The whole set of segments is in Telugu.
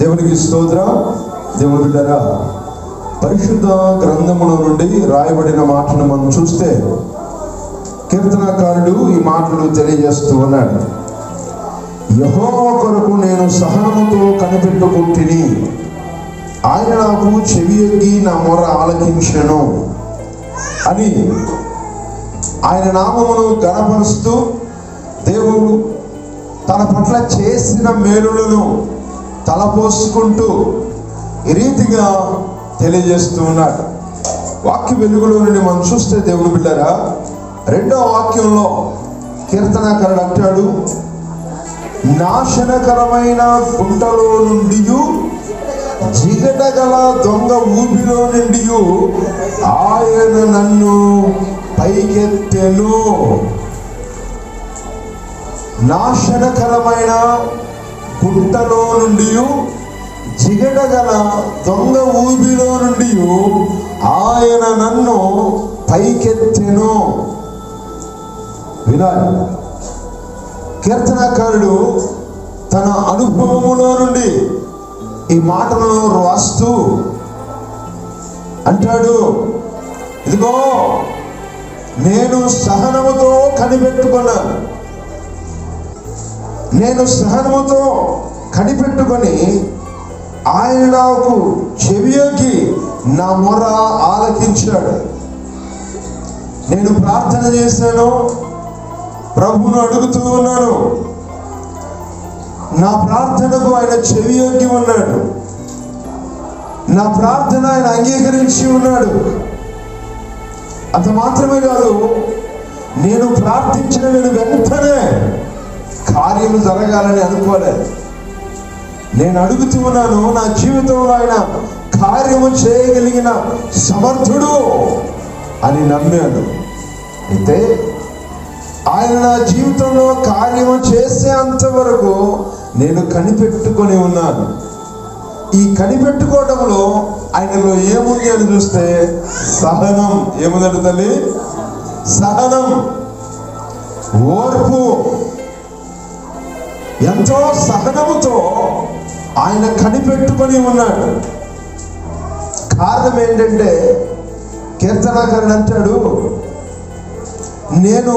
దేవునికి స్తోత్రం. దేవుని బిడ్డరా, పరిశుద్ధ గ్రంథముల నుండి రాయబడిన మాటను మనం చూస్తే కీర్తనకారుడు ఈ మాటలు తెలియజేస్తూ ఉన్నాడు. యెహోవా కొరకు నేను సహనముతో కనిపెట్టుకుంటుని, ఆయన నాకు చెవియొగ్గి నా మొర ఆలకించెను అని ఆయన నామమును ఘనపరుస్తూ దేవుడు తన పట్ల చేసిన మేలులను తలపోసుకుంటూ ఈ రీతిగా తెలియజేస్తూ ఉన్నాడు. వాక్య వెలుగులో నుండి మనం చూస్తే దేవుని బిడ్డరా, 2వ వాక్యంలో కీర్తనకారుడు అంటాడు, నాశనకరమైన గుంటలో నుండి, జిగటగల దొంగ ఊపిలో నుండి ఆయన నన్ను పైకెత్తెను. నాశనకరమైన గుంటలో నుండి, జిగటగల దొంగ ఊబిలో నుండి ఆయన నన్ను పైకెత్తెను. వినాలి, కీర్తనకారుడు తన అనుభవములో నుండి ఈ మాటలను రాస్తూ అంటాడు, ఇదిగో నేను సహనముతో కనిపెట్టుకున్నాను. నేను సహనముతో కనిపెట్టుకొని ఆయన నాకు చెవియొగ్గి నా మొర ఆలకించాడు. నేను ప్రార్థన చేశాను, ప్రభువును అడుగుతూ ఉన్నాను. నా ప్రార్థనకు ఆయన చెవియొగ్గి ఉన్నాడు. నా ప్రార్థన ఆయన అంగీకరించి ఉన్నాడు. అంత మాత్రమే కాదు, నేను ప్రార్థించిన వెంటనే కార్యము జరగాలని అనుకోలేదు. నేను అడుగుతూ ఉన్నాను, నా జీవితంలో ఆయన కార్యము చేయగలిగిన సమర్థుడు అని నమ్మాను. అయితే ఆయన నా జీవితంలో కార్యము చేసేంత వరకు నేను కనిపెట్టుకొని ఉన్నాను. ఈ కనిపెట్టుకోవడంలో ఆయనలో ఏముంది అని చూస్తే సహనం. ఏముందంట తల్లి? సహనం, ఓర్పు. ఎంతో సహనముతో ఆయన కనిపెట్టుకొని ఉన్నాడు. కారణం ఏంటంటే కీర్తనకారుడు అంటాడు, నేను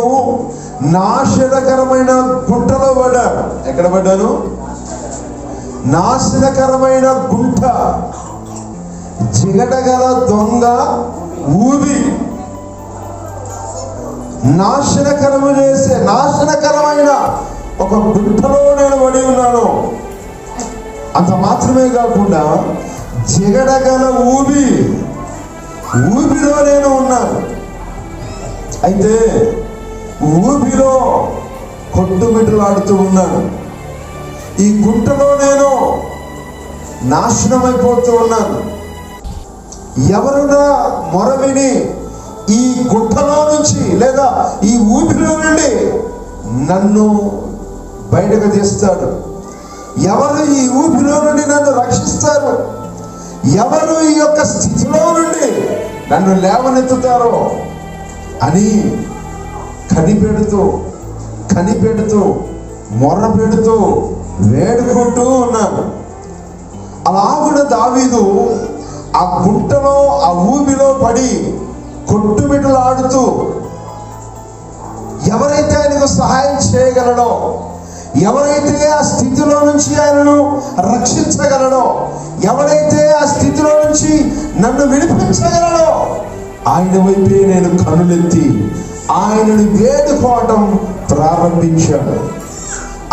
నాశనకరమైన గుంటలో పడ్డాను. ఎక్కడ పడ్డాను? నాశనకరమైన గుంట, జిగటగల దొంగ ఊబి. నాశనకరము చేసే నాశనకరమైన ఒక గుంటలో నేను పడి ఉన్నాను. అంత మాత్రమే కాకుండా జిగటగల ఊబిలో నేను ఉన్నాను. అయితే ఊబిలో కొట్టుమిట్టులాడుతూ ఉన్నాను. ఈ గుంటలో నేను నాశనమైపోతూ ఉన్నాను. ఎవరున్నా మొరవిని ఈ గుంటలో నుంచి లేదా ఈ ఊబిలో నుండి నన్ను బయటకు తీస్తాడు? ఎవరు ఈ ఊబిలో నుండి నన్ను రక్షిస్తారు? ఎవరు ఈ యొక్క స్థితిలో నుండి నన్ను లేవనెత్తుతారో అని కనిపెడుతూ మొర్ర పెడుతూ వేడుకుంటూ ఉన్నాను. అలాగున దావీదు ఆ గుంటలో ఆ ఊబిలో పడి కొట్టుమిటలాడుతూ ఎవరైతే ఆయనకు సహాయం చేయగలడో, ఎవరైతే ఆ స్థితిలో నుంచి ఆయనను రక్షించగలడో, ఎవరైతే ఆ స్థితిలో నుంచి నన్ను విడిపించగలడో ఆయన వైపే నేను కనులెత్తి ఆయనను వేడుకోవటం ప్రారంభించాడు.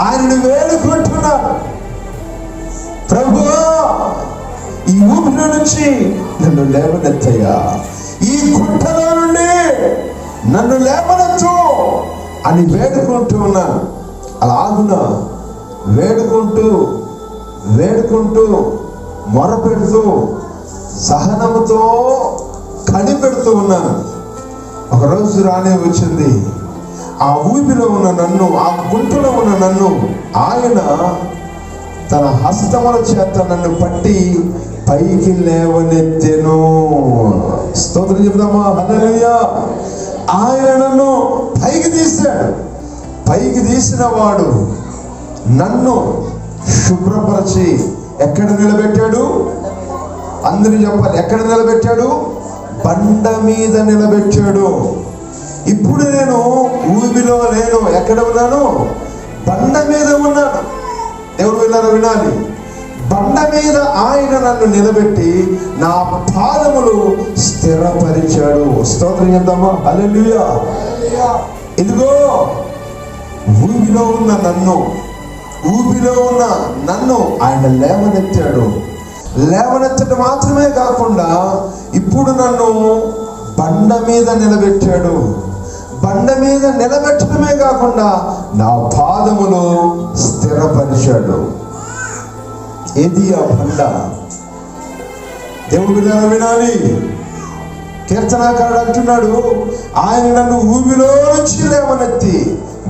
ఆయనను వేడుకుంటున్నాడు, ప్రభువా ఈ ఊపిరి నుంచి నన్ను లేవనెత్తయ్యా, ఈ గుంటలో నుండి నన్ను లేవనెత్తు అని వేడుకుంటూ ఉన్నాను. అలాగున వేడుకుంటూ మొరపెడుతూ సహనముతో కనిపెడుతూ ఉన్నాను. ఒకరోజు రానే వచ్చింది, ఆ ఊపిలో ఉన్న నన్ను, ఆ గుంటలో ఉన్న నన్ను ఆయన తన హస్తముల చేత నన్ను పట్టి పైకి లేవనెత్తెను. స్తోత్రం చెప్దామా? హల్లెలూయా. ఆయన నన్ను పైకి తీశాడు. పైకి తీసిన వాడు నన్ను శుభ్రపరిచి ఎక్కడ నిలబెట్టాడు? అందరూ చెప్పాలి, ఎక్కడ నిలబెట్టాడు? బండ మీద నిలబెట్టాడు. ఇప్పుడు నేను ఊబిలో లేను, ఎక్కడ ఉన్నాను? బండ మీద ఉన్నాను. దేవుడు విన్నారా? వినాలి. బండ మీద ఆయన నన్ను నిలబెట్టి నా పాదములు స్థిరపరిచాడు. స్తోత్రం చెప్తామా? హల్లెలూయా. ఇదిగో ఊబిలో ఉన్న నన్ను ఆయన లేవనెత్తాడు. లేవనెత్తడం మాత్రమే కాకుండా ఇప్పుడు నన్ను బండ మీద నిలబెట్టాడు. బండ మీద నిలబెట్టడమే కాకుండా నా పాదములు స్థిరపరిచాడు. ఏది ఆ బండ? దేవుడు వినాలి. కీర్తనాకారుడు అంటున్నాడు, ఆయన నన్ను ఊబిలో నుంచి లేవనెత్తి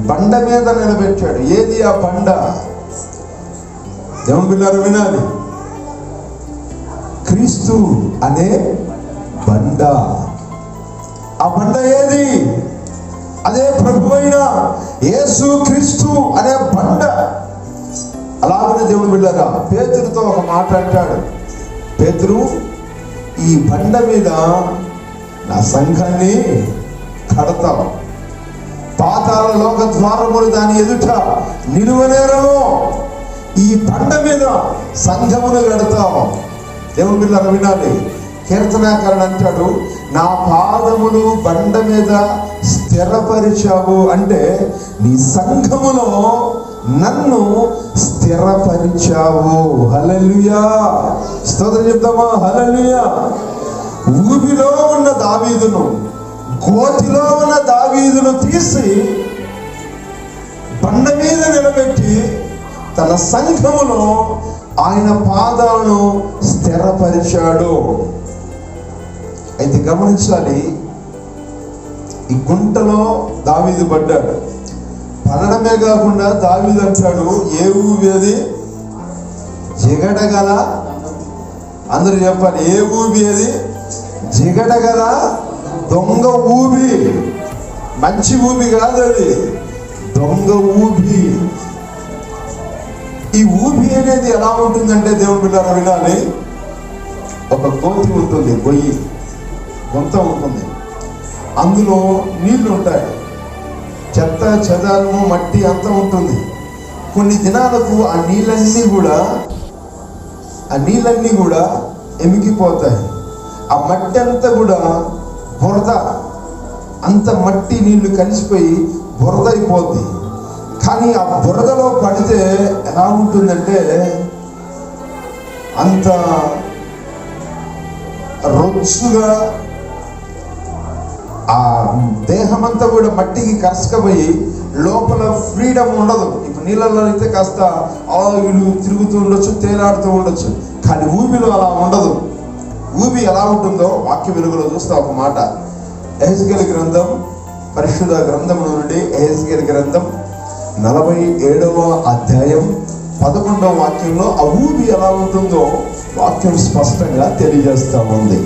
బండ మీద నిలబెట్టాడు. ఏది ఆ బండ? దేవుడు వినాలి. క్రీస్తు అనే బండ. ఆ బండ ఏది? అదే ప్రభువైన యేసు క్రీస్తు అనే బండ. అలాగనే దేవుడు బిడ్డలారా, పేతురుతో ఒక మాట అంటాడు. పేతురు, ఈ బండ మీద నా సంఘాన్ని కడతావు, పాతాళ లోక ద్వారములు దాని ఎదుట నిలువనేరను. ఈ బండ మీద సంఘమును కడతావు. దేవుడు బిడ్డలారా వినాలి. కీర్తనాకారుడు అంటాడు, నా పాదములు బండ మీద స్థిరపరిచావు అంటే నీ సంఘములో నన్ను స్థిరపరిచావు. హల్లెలూయా. స్తోత్రం చెప్తామా? హల్లెలూయా. ఊబిలో ఉన్న దావీదును, గోతిలో ఉన్న దావీదును తీసి బండ మీద నిలబెట్టి తన సంఘములో ఆయన పాదాలను స్థిరపరిచాడు. అయితే గమనించాలి, ఈ గుంటలో దావీదు పడ్డాడు. పడడమే కాకుండా దావీదు అంటాడు, ఏ ఊబి అది? జిగడగల, అందరూ చెప్పాలి, ఏ ఊబి అది? జిగడగల దొంగ ఊబి. మంచి ఊబి కాదు అది, దొంగ ఊబి. ఈ ఊబి అనేది ఎలా ఉంటుందంటే దేవుడు బిడ్డలారా వినాలి, ఒక గోతి ఉంటుంది, గొయ్యి గుంత ఉంటుంది, అందులో నీళ్లు ఉంటాయి, చెత్త చెదారము మట్టి అంతా ఉంటుంది. కొన్ని దినాలకు ఆ నీళ్ళన్నీ కూడా ఎమికిపోతాయి. ఆ మట్టి అంతా కూడా బురద, అంత మట్టి నీళ్లు కలిసిపోయి బురద అయిపోద్ది. కానీ ఆ బురదలో పడితే ఎలా ఉంటుందంటే అంత రొచ్చుగా ఆ దేహం అంతా కూడా మట్టికి కరసకపోయి లోపల ఫ్రీడమ్ ఉండదు. ఇప్పుడు నీళ్ళల్లో అయితే కాస్త ఆయిలు తిరుగుతూ ఉండొచ్చు, తేలాడుతూ ఉండొచ్చు, కానీ ఊబిలో అలా ఉండదు. ఊబి ఎలా ఉంటుందో వాక్య వెలుగులో చూస్తా ఒక మాట. యెహెజ్కేలు గ్రంథం, పరిశుద్ధ గ్రంథం నుండి యెహెజ్కేలు గ్రంథం 47వ అధ్యాయం 11వ వాక్యంలో ఆ ఊబి ఎలా ఉంటుందో వాక్యం స్పష్టంగా తెలియజేస్తా ఉంది.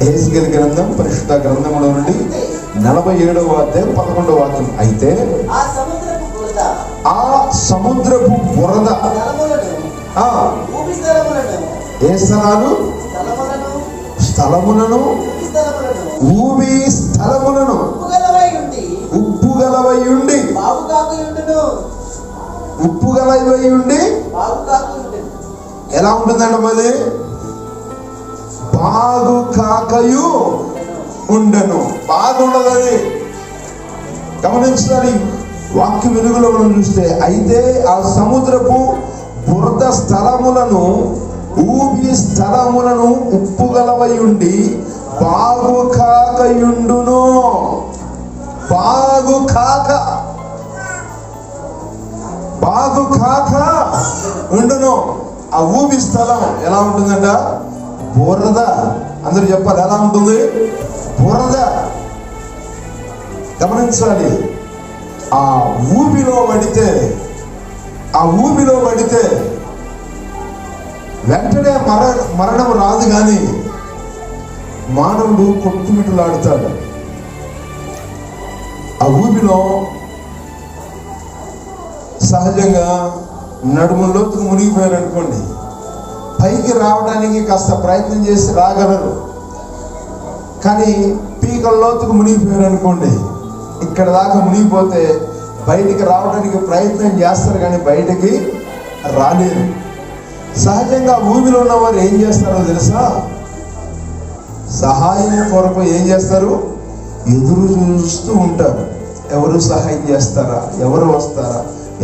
యెహెజ్కేలు గ్రంథం, పరిశుద్ధ గ్రంథంలో నుండి 47వ అధ్యాయం 11వ వాక్యం. అయితే ఆ సముద్రపు బురద ఏ స్థలాలు? స్థలములను, ఊబి స్థలములను ఉప్పు గలవై ఉండి ఎలా ఉంటుందండి మరి? బాగు కాకయు ఉండను. బాగుండదు అది. గమనించాలి వాక్య వెలుగులో మనం చూస్తే. అయితే ఆ సముద్రపు బురద స్థలములను, ఊబి స్థలములను ఉప్పు గలవై ఉండి బాగు కాకయుండును. బాగు కాక ఉండును. ఆ ఊబి స్థలం ఎలా ఉంటుందంట? బురద. అందరూ చెప్పాలి, ఎలా ఉంటుంది? బురద. గమనించాలి, ఆ ఊబిలో పడితే వెంటనే మరణం రాదు, కానీ మానవుడు కొట్టుమిట్టులాడుతాడు. ఆ ఊబిలో సహజంగా నడుము లోతుకు మునిగిపోయారు అనుకోండి, పైకి రావడానికి కాస్త ప్రయత్నం చేసి రాగలరు. కానీ పీకల లోతుకు మునిగిపోయారు అనుకోండి, ఇక్కడ దాకా మునిగిపోతే బయటికి రావడానికి ప్రయత్నం చేస్తారు కానీ బయటికి రాలేరు. సహజంగా భూమిలో ఉన్నవారు ఏం చేస్తారో తెలుసా? సహాయం కొరకు ఏం చేస్తారు? ఎదురు చూస్తూ ఉంటారు. ఎవరు సహాయం చేస్తారా, ఎవరు వస్తారా,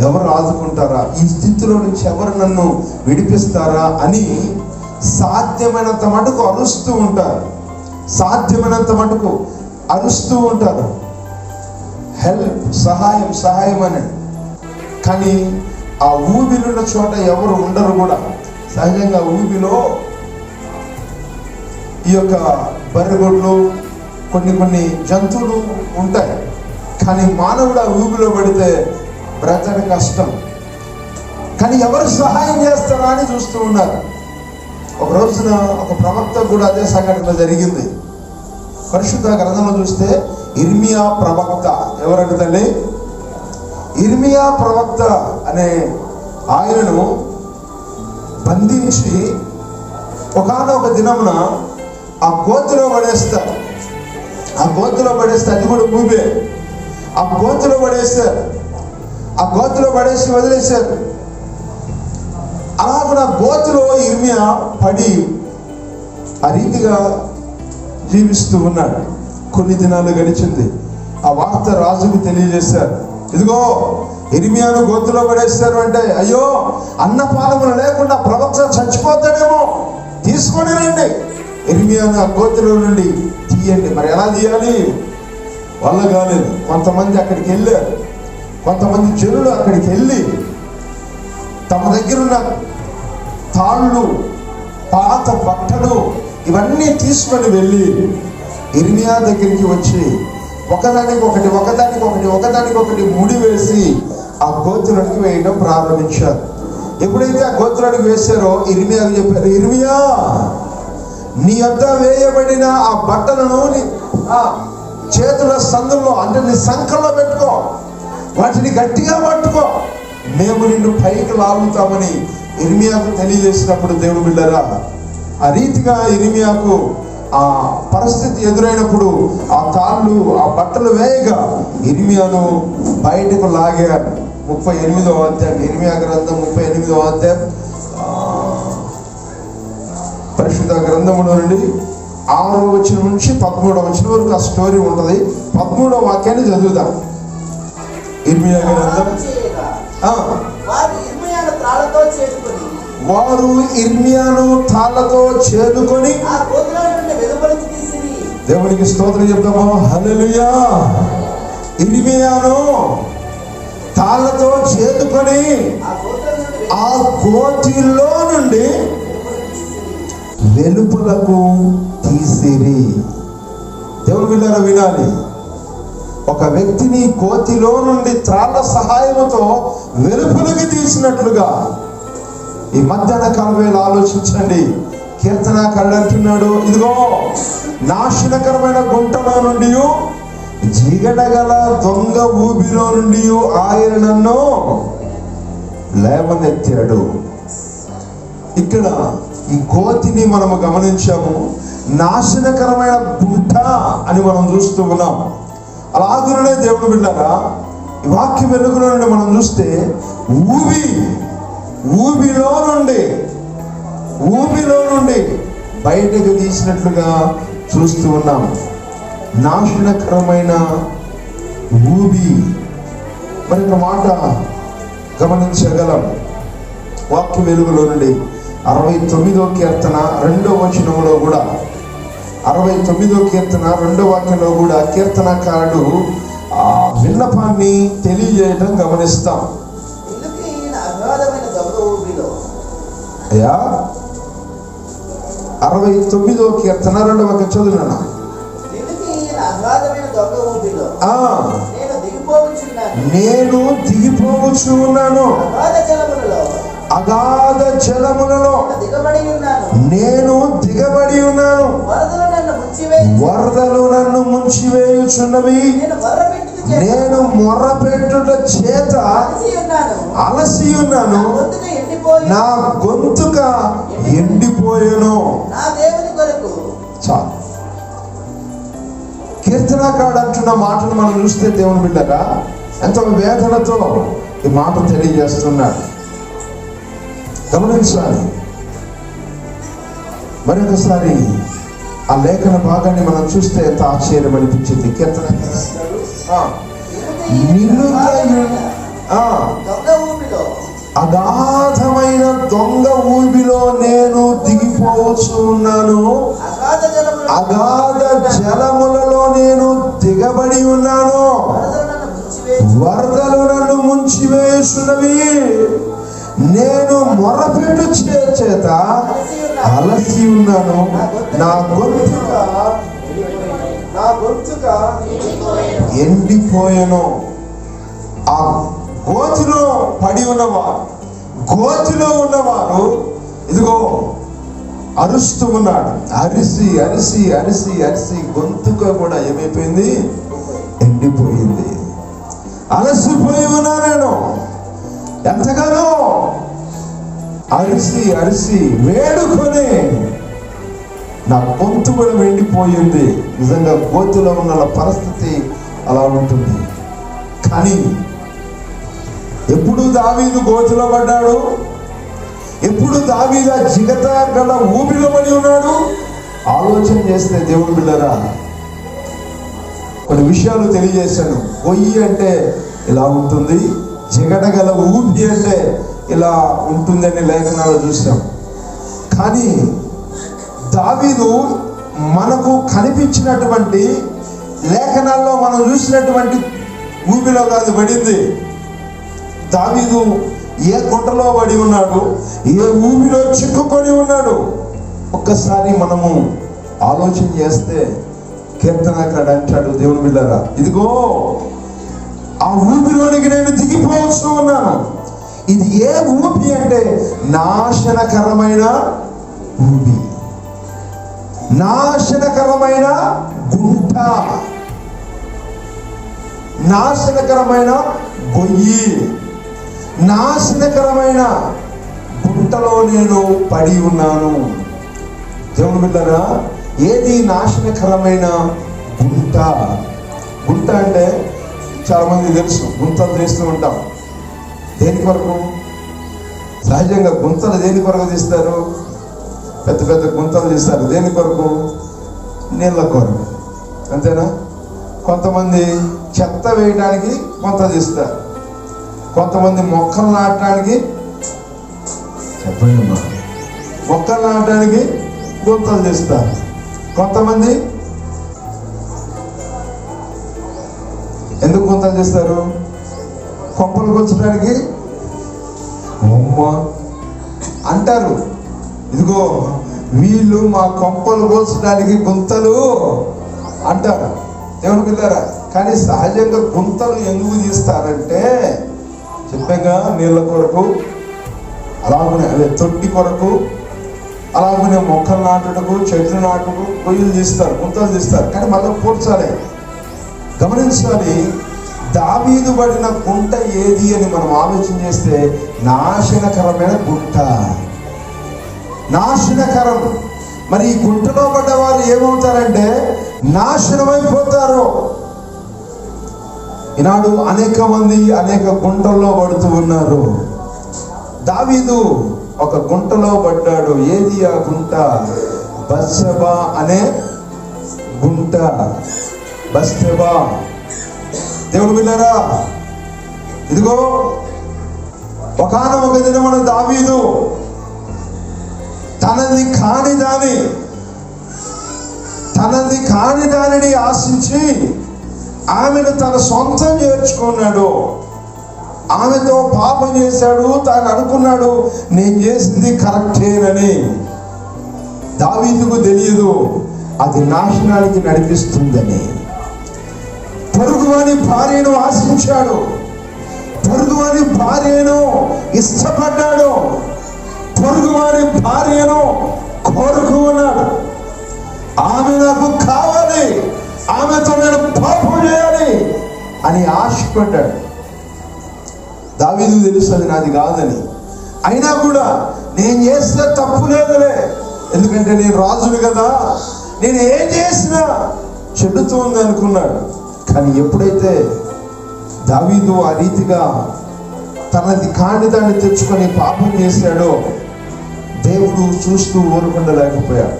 ఎవరు ఆదుకుంటారా, ఈ స్థితిలో నుంచి ఎవరు నన్ను విడిపిస్తారా అని సాధ్యమైనంత మటుకు అరుస్తూ ఉంటారు. సాధ్యమైనంత మటుకు అరుస్తూ ఉంటారు. హెల్ప్, సహాయం, సహాయం అని. కానీ ఆ ఊబిలున్న చోట ఎవరు ఉండరు కూడా. సహజంగా ఊబిలో ఈ యొక్క బర్రెగొడ్లు, కొన్ని జంతువులు ఉంటాయి. కానీ మానవుడు ఆ ఊబిలో పడితే బ్రతక కష్టం. కానీ ఎవరు సహాయం చేస్తారా అని చూస్తూ ఉన్నారు. ఒక రోజున ఒక ప్రవక్త కూడా అదే సంఘటన జరిగింది. పరిశుద్ధ గ్రంథంలో చూస్తే ఇర్మియా ప్రవక్త, ఎవరంటే తల్లి? ఇర్మియా ప్రవక్త అనే ఆయనను బంధించి ఒకానొక దినమున ఆ గోతిలో పడేస్తారు. ఆ గోతిలో పడేస్తే అది కూడా ఊబే. ఆ గోతిలో పడేస్తారు. ఆ గోతిలో పడేసి వదిలేశారు. అలాగున గోతిలో ఇర్మియా పడి ఆ రీతిగా జీవిస్తూ ఉన్నాడు. కొన్ని దినాలు గడిచింది. ఆ వార్త రాజుకు తెలియజేశారు. ఇదిగో ఇర్మియాను గోతిలో పడేస్తారు అంటే, అయ్యో అన్నపానములు లేకుండా ప్రవక్త చచ్చిపోతాడేమో, తీసుకొని రండి ఇర్మియాను ఆ గోతిలో నుండి తీయండి. మరి ఎలా తీయాలి? వల్ల కాలేదు. కొంతమంది అక్కడికి వెళ్ళారు. కొంతమంది జనులు అక్కడికి వెళ్ళి తమ దగ్గర ఉన్న తాళ్ళు, పాత బట్టలు ఇవన్నీ తీసుకొని వెళ్ళి ఇర్మియా దగ్గరికి వచ్చి ఒకదానికొకటి ముడి వేసి ఆ గోతులోనికి వేయడం ప్రారంభించారు. ఎప్పుడైతే ఆ గోతులోనికి వేశారో ఇర్మియాకు చెప్పారు, ఇర్మియా నీ వద్ద వేయబడిన ఆ బట్టలను ఆ చేతుల సందుల్లో, అంటే నీ సంకల్లో పెట్టుకో, వాటిని గట్టిగా పట్టుకో, మేము నిన్ను పైకి లాగుతామని ఇర్మియాకు తెలియజేసినప్పుడు దేవుడు బిడ్డరా, ఆ రీతిగా ఇర్మియాకు ఆ పరిస్థితి ఎదురైనప్పుడు ఆ తాళ్ళు, ఆ బట్టలు వేయగా ఇర్మియాను బయటకు లాగారు. 38వ అధ్యాయం, ఇర్మియా గ్రంథం 38వ అధ్యాయం పరిశుద్ధ గ్రంథములో నుండి 6వ వచనం నుంచి 13వ వచనం వరకు ఆ స్టోరీ ఉంటుంది. 13వ వాక్యాన్ని చదువుదాం. ఇర్మియా గ్రంథం. వారు ఇర్మియాను తాళ్ళతో చేదుకొని, దేవునికి స్తోత్రం చెప్తామా? హల్లెలూయా. ఇర్మియాను తాళ్ళతో చేదుకొని ఆ గోతిలో నుండి వెలుపలకు తీసిరి. దేవుని బిడ్డలారా వినాలి. ఒక వ్యక్తిని కోతిలో నుండి త్రాళ్ళ సహాయంతో వెలుపలికి తీసినట్లుగా ఈ మధ్యాహ్న కాల వేళ ఆలోచించండి. కీర్తనాకారుడు అంటున్నాడు, ఇదిగో నాశనకరమైన గుంటలో నుండి, జిగడగల దొంగ ఊబిలో నుండి ఆయన నన్ను లేవనెత్తాడు. ఇక్కడ ఈ కోతిని మనము గమనించాము. నాశనకరమైన గుంట అని మనం చూస్తూ ఉన్నాం. అలాగనే దేవుడు బిడ్డలారా, ఈ వాక్యం వెలుగులో నుండి మనం చూస్తే ఊబిలో నుండి బయటకు తీసినట్లుగా చూస్తూ ఉన్నాం. నాశనకరమైన ఊబి. మరి ఒక మాట గమనించగలం. వాక్య వెలుగులో నుండి 69వ కీర్తన 2వ వచనంలో కూడా, 69వ కీర్తన 2వ వాక్యంలో కూడా కీర్తనకారుడు ఆ విన్నపాన్ని తెలియజేయడం గమనిస్తాం. అయ్యా 69వ కీర్తన 2వ వాక్యం చదువునా? నేను దిగిపోవచ్చు ఉన్నాను, అగాధ జలములలో నేను దిగబడి ఉన్నాను, వరదలు నన్ను ముంచివేయుచున్నవి, నేను మొర్రపెట్టుట చేత అలసి ఉన్నాను, నా గొంతుక ఎండిపోయాను. చాలు. కీర్తనకాడు అంటున్న మాటలు మనం చూస్తే దేవుని బిడ్డగా ఎంతో వేదనతో ఈ మాట తెలియజేస్తున్నాడు. గమనించాలి. మరొకసారి ఆ లేఖన భాగాన్ని మనం చూస్తే ఎంత ఆశ్చర్యం అనిపించింది. కీర్తన అగాధమైన దొంగ ఊబిలో నేను దిగిపోవచ్చు ఉన్నాను, అగాధ జలములలో నేను దిగబడి ఉన్నాను, వరదలు నన్ను ముంచివేయుచున్నవి, నేను మొరపెట్టు చేత అలసి ఉన్నాను, నా గొంతుక ఎండిపోయాను. ఆ గోతిలో పడి ఉన్నవారు, గోతిలో ఉన్నవారు ఇదిగో అరుస్తూ ఉన్నాడు. అరిసి అరిసి అరిసి అరిసి గొంతుక కూడా ఏమైపోయింది? ఎండిపోయింది. అలసిపోయి ఉన్నా నేను, ఎంతగానో అరిసి అరిసి వేడుకొని నా గొంతు కూడా ఎండిపోయింది. నిజంగా గోతిలో ఉన్న పరిస్థితి అలా ఉంటుంది. కానీ ఎప్పుడు దావీదు గోతిలో పడ్డాడు? ఎప్పుడు దావీదు జిగట గల ఊపిలో పడి ఉన్నాడు? ఆలోచన చేస్తే దేవుని బిడ్డరా కొన్ని విషయాలు తెలియజేశాను. గొయ్యి అంటే ఇలా ఉంటుంది, జిగట గల ఊపి అంటే ఇలా ఉంటుందని లేఖనాలు చూసాం. కానీ దావీదు మనకు కనిపించినటువంటి లేఖనాల్లో మనం చూసినటువంటి ఊపిలో కాదు పడింది. దావీదు ఏ గుంటలో పడి ఉన్నాడు, ఏ ఊపిలో చిక్కుకొని ఉన్నాడు. ఒక్కసారి మనము ఆలోచన చేస్తే కీర్తనకాడు అంటాడు, దేవుని బిడ్డరా ఇదిగో ఆ ఊపిలోనికి నేను దిగిపోవచ్చు ఉన్నాను. ఇది ఏ ఊపి అంటే నాశనకరమైన ఊపి, నాశనకరమైన గుంట, నాశనకరమైన గొయ్యి, నాశనకరమైన గుంటలో నేను పడి ఉన్నాను. దేవుని బిడ్డరా ఏది నాశనకరమైన గుంట? గుంట అంటే చాలా మంది తెలుసు, గుంతలు తీస్తూ ఉంటాం. దేని కొరకు? సహజంగా గుంతలు దేని కొరకు తీస్తారు? పెద్ద పెద్ద గుంతలు తీస్తారు. దేని కొరకు? నీళ్ళ కొరకు, అంతేనా? కొంతమంది చెత్త వేయడానికి గుంత తీస్తారు, కొంతమంది మొక్కలు నాటడానికి, చెప్పండి, మొక్కలు నాటడానికి గుంతలు తీస్తారు, కొంతమంది ఎందుకు గుంతలు తీస్తారు? కొంపలు కూర్చోడానికి అంటారు. ఇదిగో వీళ్ళు మా కొంపలు కూర్చోడానికి గుంతలు అంటారు. దేవుని పిల్లరా, కానీ సహజంగా గుంతలు ఎందుకు తీస్తారంటే చెప్పగా నీళ్ళ కొరకు, అలాగనే అదే తొట్టి కొరకు, అలాగనే మొక్కలు నాటుటకు, చెట్లు నాటుకు పొయ్యిలు తీస్తారు, గుంతలు తీస్తారు. కానీ మళ్ళీ పూడ్చాలి. గమనించాలి. దావీదు పడిన గుంట ఏది అని మనం ఆలోచన చేస్తే నాశనకరమైన గుంట, నాశనకరం. మరి ఈ గుంటలో పడ్డ వారు ఏమవుతారంటే నాశనమైపోతారు. ఈనాడు అనేక మంది అనేక గుంటల్లో పడుతూ ఉన్నారు. దావీదు ఒక గుంటలో పడ్డాడు. ఏది ఆ గుంట? బత్షెబా అనే గుంట. బత్షెబా. దేవుడు విన్నారా? ఇదిగో ఒకానొక దినమున దావీదు తనది కాని దానిని ఆశించి ఆమెను తన సొంతం చేర్చుకున్నాడు. ఆమెతో పాపం చేశాడు. తాను అనుకున్నాడు నేను చేసింది కరెక్టేనని. దావీదుకు తెలియదు అది నాశనానికి నడిపిస్తుందని. పొరుగువాని భార్యను ఆశించాడు, పొరుగువాని భార్యను ఇష్టపడ్డాడు, పొరుగువాని భార్యను కోరుకున్నాడు. ఆమె నాకు కావాలి, ఆమెతో నేను పాపం చేయాలి అని ఆశపడ్డాడు. దావీదు తెలుసు అది నాది కాదని. అయినా కూడా నేను చేస్తే తప్పు లేదులే, ఎందుకంటే నేను రాజును కదా, నేను ఏం చేసినా చెడుతుంది అనుకున్నాడు. కానీ ఎప్పుడైతే దావీదు ఆ రీతిగా తనది కాని దాన్ని తెచ్చుకొని పాపం చేశాడో దేవుడు చూస్తూ ఊరుకుండలేకపోయాడు.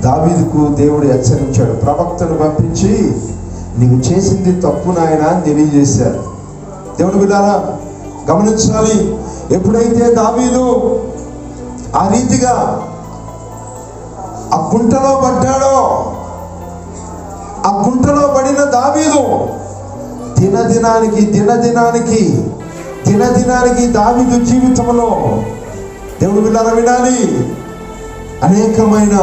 దావీదుకు దేవుడు హెచ్చరించాడు, ప్రవక్తను పంపించి నీవు చేసింది తప్పు నాయనా అని తెలియజేశాడు. దేవుడు బిడ్డలారా గమనించాలి, ఎప్పుడైతే దావీదు ఆ రీతిగా ఆ గుంటలో పడ్డాడో, ఆ గుంటలో పడిన దావీదు దినదినానికి దావీదు జీవితంలో దేవుడు బిడ్డలారా వినాలి, అనేకమైన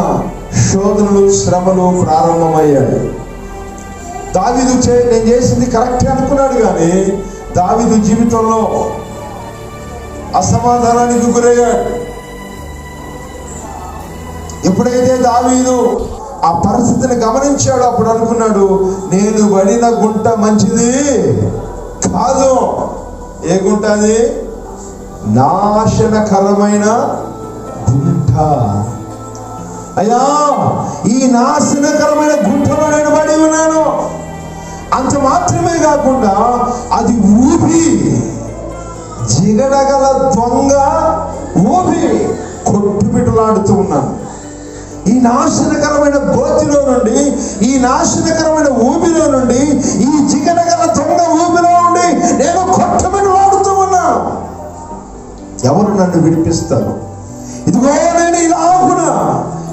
శోధనలు శ్రమలు ప్రారంభమయ్యాయి. దావీదు నేను చేసింది కరెక్టే అనుకున్నాడు, కానీ దావీదు జీవితంలో అసమాధానానికి గురయ్యాడు. ఎప్పుడైతే దావీదు ఆ పరిస్థితిని గమనించాడు, అప్పుడు అనుకున్నాడు, నేను పడిన గుంట మంచిది కాదు. ఏ గుంట అది? నాశనకరమైన గుంట. అయ్యా, ఈ నాశనకరమైన గుంటలో నేను పడి ఉన్నాను. అంత మాత్రమే కాకుండా అది ఊపి జిగడగల దొంగ ఊపి కొట్టుమిటులాడుతూ ఉన్నాను. ఈ నాశనకరమైన గోతిలో నుండి, ఈ నాశనకరమైన ఊబిలో నుండి, ఈ జిగడగల దొంగ ఊబిలో నుండి నేను కొట్టుమిటులాడుతూ ఉన్నాను. ఎవరు నన్ను విడిపిస్తారు? ఇదిగో నేను ఇలాగున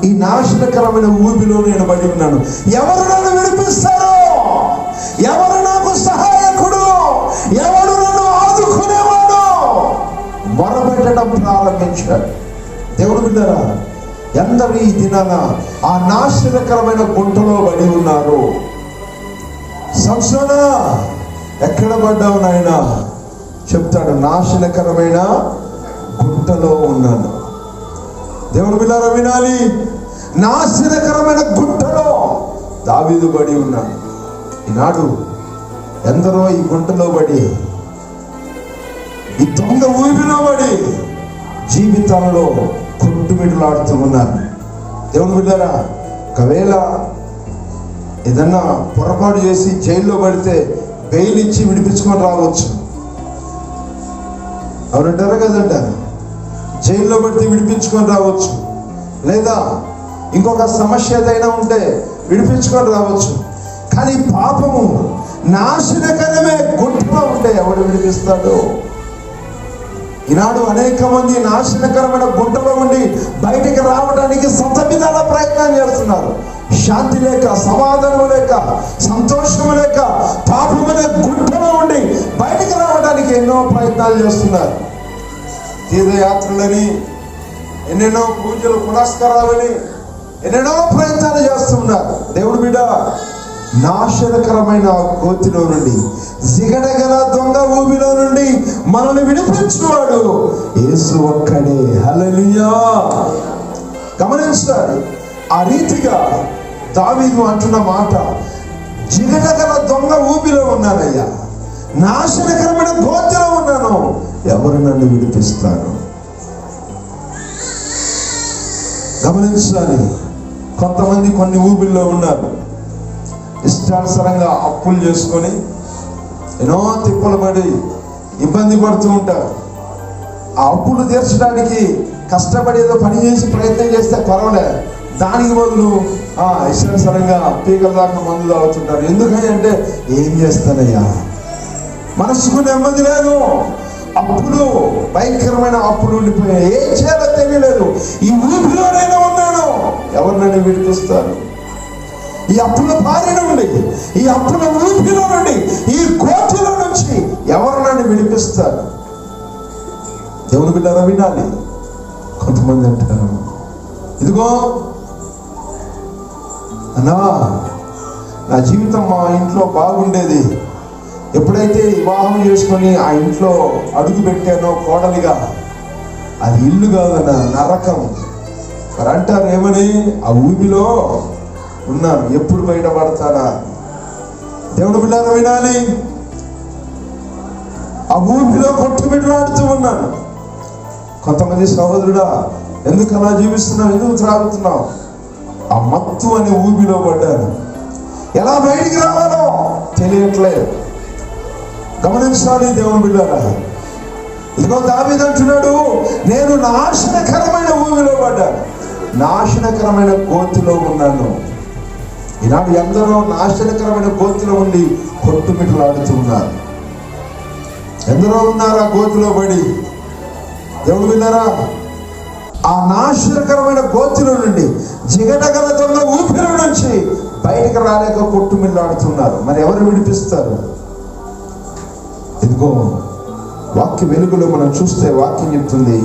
ఈ నాశనకరమైన ఊబిలో నేను పడి ఉన్నాను. ఎవరు నన్ను విడిపిస్తారు? ఎవరు నాకు సహాయకుడు? ఎవరు నన్ను ఆదుకునేవాడు? మొరపెట్టడం ప్రారంభించాడు. దేవుడు బిడ్డలారా, ఎందరూ ఈ దినాన ఆ నాశనకరమైన గుంటలో పడి ఉన్నారు. సంసోనా, ఎక్కడ పడ్డావు నాయనా? చెప్తాడు, నాశనకరమైన గుంటలో ఉన్నాను. దేవుడు బిడ్డలారా వినాలి, నాశనకరమైన గుంటలో దావీదు పడి ఉన్నాడు. ఈనాడు ఎందరో ఈ గుంటలో పడి, ఈ దొంగ ఊబిలో పడి జీవితాలలో కొట్టుమిటులాడుతూ ఉన్నారు. దేవుడు బిడ్డలారా, ఒకవేళ ఏదన్నా పొరపాటు చేసి జైల్లో పడితే బెయిల్ ఇచ్చి విడిపించుకొని రావచ్చు. ఎవరంటారా కదంటారు? జైల్లో పడితే విడిపించుకొని రావచ్చు, లేదా ఇంకొక సమస్య ఏదైనా ఉంటే విడిపించుకొని రావచ్చు. కానీ పాపము నాశనకరమే గుంటలో ఉంటే ఎవడు విడిపిస్తాడు? ఈనాడు అనేక మంది నాశనకరమైన గుంటలో ఉండి బయటికి రావడానికి సతవిధాల ప్రయత్నం చేస్తున్నారు. శాంతి లేక, సమాధానం లేక, సంతోషం లేక, పాపమనే గుంటలో ఉండి బయటికి రావడానికి ఎన్నో ప్రయత్నాలు చేస్తున్నారు. తీర్థయాత్రలని, ఎన్నెన్నో పూజలు పునస్కారాలని ఎన్నెన్నో ప్రయత్నాలు చేస్తున్నారు. దేవుడు బిడ్డ, నాశనకరమైన గోతిలో నుండి, జిగడగల దొంగ ఊబిలో నుండి మనల్ని విడిపించువాడు యేసు ఒక్కడే. హల్లెలూయా. గమనించాలి, ఆ రీతిగా దావీదు అంటున్న మాట, జిగడగల దొంగ ఊబిలో ఉన్నానయ్యా, నాశనకరమైన గోతిలో ఉన్నాను, ఎవరు నన్ను విడిపిస్తారు? గమనించాలి, కొంతమంది కొన్ని ఊబిల్లో ఉన్నారు. ఇష్టానుసారంగా అప్పులు చేసుకొని ఎన్నో తిప్పలు పడి ఇబ్బంది పడుతూ ఉంటారు. ఆ అప్పులు తీర్చడానికి కష్టపడి ఏదో పని చేసి ప్రయత్నం చేస్తే పర్వాలేదు, దానికి బదులు ఇష్టానుసారంగా పీకల దాకా మందు తాగుతుంటారు. ఎందుకని అంటే, ఏం చేస్తానయ్యా, మనసుకు నెమ్మది లేదు, అప్పులు భయంకరమైన అప్పులు ఉండిపోయాయి, ఏం చేయాలో తెలియలేదు, ఈ ఊపిలోనైనా ఉన్నాను, ఎవరు నన్ను విడిపిస్తారు? ఈ అప్పుల బారి నుండి, ఈ అప్పుల ఊపిలో నుండి, ఈ కోటిలో నుంచి ఎవరు నన్ను విడిపిస్తారు? దేవుని బిడ్డలారా వినాలి. కొంతమంది అంటారు, ఇదిగో అన్నా, నా జీవితం మా ఇంట్లో బాగుండేది, ఎప్పుడైతే వివాహం చేసుకొని ఆ ఇంట్లో అడుగు పెట్టానో కోడలిగా, అది ఇల్లు కాదన్న నరకం. మరి అంటారు ఏమని, ఆ ఊబిలో ఉన్నాను, ఎప్పుడు బయటపడతానా? దేవుడు బిడ్డలారా వినాలి, ఆ ఊపిలో కొట్టుమిట్లాడుతూ ఉన్నాను. కొంతమంది సహోదరుడా, ఎందుకు అలా జీవిస్తున్నావు, ఎందుకు త్రాగుతున్నావు? ఆ మత్తు అనే ఊపిలో పడ్డాను. ఎలా బయటికి రావాలో తెలియట్లేదు. గమనించాలి దేవుని బిడ్డలారా. ఇదిగో దావీదు అంటున్నాడు, నేను నాశనకరమైన ఊబిలో పడ్డాను, నాశనకరమైన గోతిలో ఉన్నాను. ఈనాడు ఎందరో నాశనకరమైన గోతిలో ఉండి కొట్టుమిట్లాడుతూ ఉన్నారు. ఎందరో ఉన్నారు ఆ గోతిలో పడి. దేవుడు విన్నారా, ఆ నాశనకరమైన గోతిలో నుండి, జిగటగల దొంగ ఊపిరి నుంచి బయటకు రాలేక కొట్టుమిట్లాడుతున్నారు. మరి ఎవరు విడిపిస్తారు? ఇదిగో వాక్య వెలుగులో మనం చూస్తే వాక్యం చెప్తుంది,